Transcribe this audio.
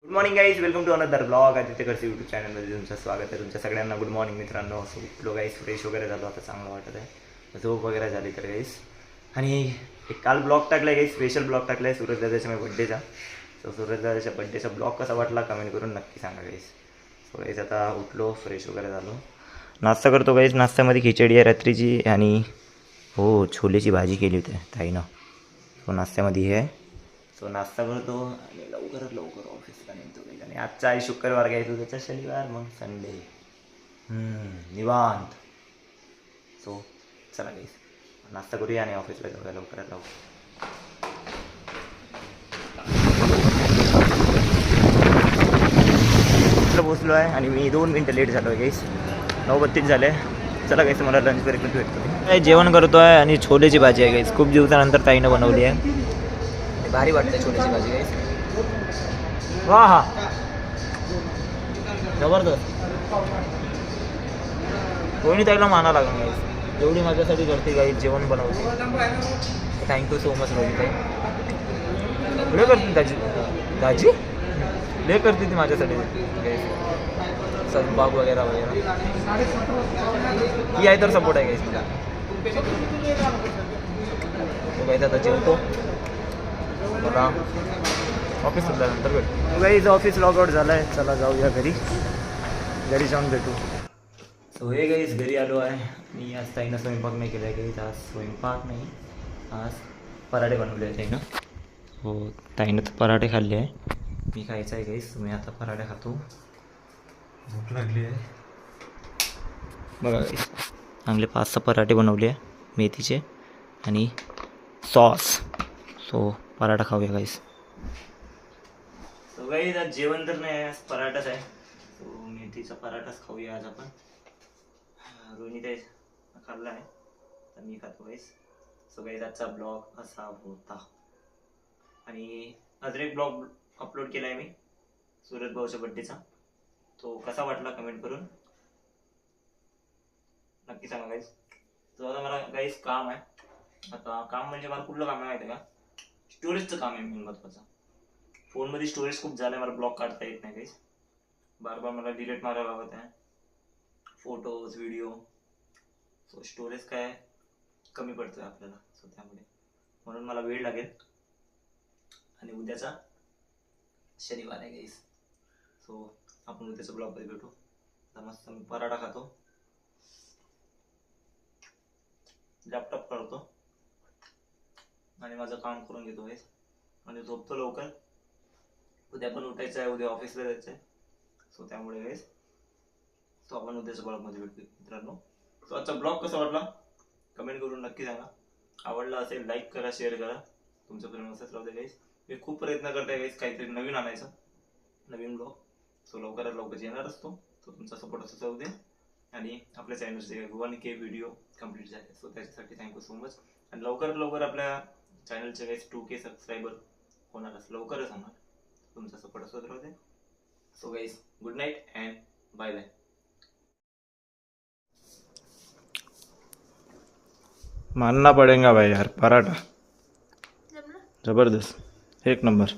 Good morning guys, welcome to another blog. Aditya Karsi YouTube चॅनलमध्ये तुमचं स्वागत आहे. तुमच्या सगळ्यांना गुड मॉर्निंग मित्रांनो. सो उठलो गाईज, फ्रेश वगैरे झालो, आता चांगलं वाटत आहे, झोप वगैरे झाली तर गाईज. आणि एक काल ब्लॉग टाकला आहे गाईज, स्पेशल ब्लॉग टाकला आहे सूरज दादाच्या माझ्या बड्डेचा. सो सूरज दादाच्या बड्डेचा ब्लॉग कसा वाटला कमेंट करून नक्की सांगा गाईज. सो गाईज आता उठलो, फ्रेश वगैरे झालो, नाश्ता करतो गाईज. नाश्त्यामध्ये खिचडी आहे रात्रीची आणि हो छोलेची भाजी केली होती ताईनं. सो नाश्त्यामध्ये हे आहे. सो नाश्ता करतो आणि लवकरात लवकर ऑफिसला निघतो गाईज. आणि आजचा आहे शुक्रवार घ्यायचो, त्याचा शनिवार, मग संडे निवांत. सो चला गाईज नाश्ता करूया आणि ऑफिसला जाऊया लवकरात लवकर. पोचलो आहे आणि मी 2 मिनटं लेट झालो आहे गाईज. 9:32 झाले. चला गाईज मला लंच ब्रेक भेटतो. जेवण करतो आहे आणि छोलेची भाजी आहे गाईज. खूप दिवसानंतर ताईनं बनवली आहे. भारी वाटते छोलेची भाजी गाईज. वा हा जबरदस्त. कोणी ताईला माना लागणार गाईज, एवढी माझ्यासाठी करते गाईज, जेवण बनवते. थँक्यू सो मच रोहिणी ताई. लय करते दाजी, दाजी लय करते ती माझ्यासाठी स्वयंपाक वगैरे वगैरे. ती आहे तर सपोर्ट आहे गाईज मला. गाईज आता जेवतो, मला ऑफिस सुटल्यानंतर भेटू गाईज. ऑफिस लॉगआउट झालं आहे, चला जाऊया घरी, घरी जाऊन भेटू. सो हे गाईज घरी आलो आहे. मी आज ताईनं स्वयंपाक नाही केला आहे गाईज. आज स्वयंपाक नाही, आज पराठे बनवले आहेत ताईनं. हो ताईनं तर पराठे खाल्ले आहे, मी खायचं आहे गाईज. मी आता पराठे खातो, भूक लागली आहे. बघा गाईज चांगले 5-6 पराठे बनवले आहे मेथीचे आणि सॉस. सो पराठा खाऊया गाईज. सो गाईज आज जेवण तर नाही आहे, आज पराठाच आहे. सो मेथीचा पराठाच खाऊया आज आपण. रोहिणी ताई खाल्ला आहे तर मी खातो गाईज. सो गाईज आजचा ब्लॉग असा होता. आणि अजून एक ब्लॉग अपलोड केला आहे मी सूरज भाऊच्या बड्डेचा. तो कसा वाटला कमेंट करून नक्की सांगा गाईज. तो आता मला गाईज काम आहे. आता काम म्हणजे मला कुठलं काम आहे माहिती आहे का, स्टोरेजचं काम आहे मेन महत्त्वाचं. फोनमध्ये स्टोरेज खूप झालं आहे, मला ब्लॉग काढता येत नाही गाईज. बार बार मला डिलीट मारायला लागत आहे फोटोज व्हिडिओ. सो स्टोरेज काय कमी पडतं आहे आपल्याला, सो त्यामुळे म्हणून मला वेळ लागेल. आणि उद्याचा शनिवार आहे गाईज. सो आपण उद्याच्या ब्लॉगमध्ये भेटू. आता मस्त मी पराठा खातो, लॅपटॉप काढतो आणि माझं काम करून घेतो गाईज. आणि झोपतो लवकर. उद्या पण उठायचं आहे, उद्या ऑफिसला जायचं आहे. सो त्यामुळे गाईज तो आपण उद्याच्या ब्लॉगमध्ये भेटू मित्रांनो. सो आजचा ब्लॉग कसा वाटला कमेंट करून नक्की सांगा. आवडला असेल लाईक करा, शेअर करा. तुमचं प्रेम असंच राहू दे गाईज. मी खूप प्रयत्न करते गाईज काहीतरी नवीन आणायचं, नवीन ब्लॉग. सो लवकरात लवकर येणार असतो, तो तुमचा सपोर्ट असंच राहू दे. आणि आपल्या चॅनलचे 1K व्हिडिओ कंप्लीट झाले, सो त्याच्यासाठी थँक्यू सो मच. आणि लवकरात लवकर आपल्या चॅनलचे गाईज 2K सबस्क्रायबर होणारच, लवकरच होणार. तुमचा सपोर्ट असंच राहू दे. So guys good night and bye bye. मानना पड़ेगा भाई यार, पराठा जबरदस्त, 1 नंबर.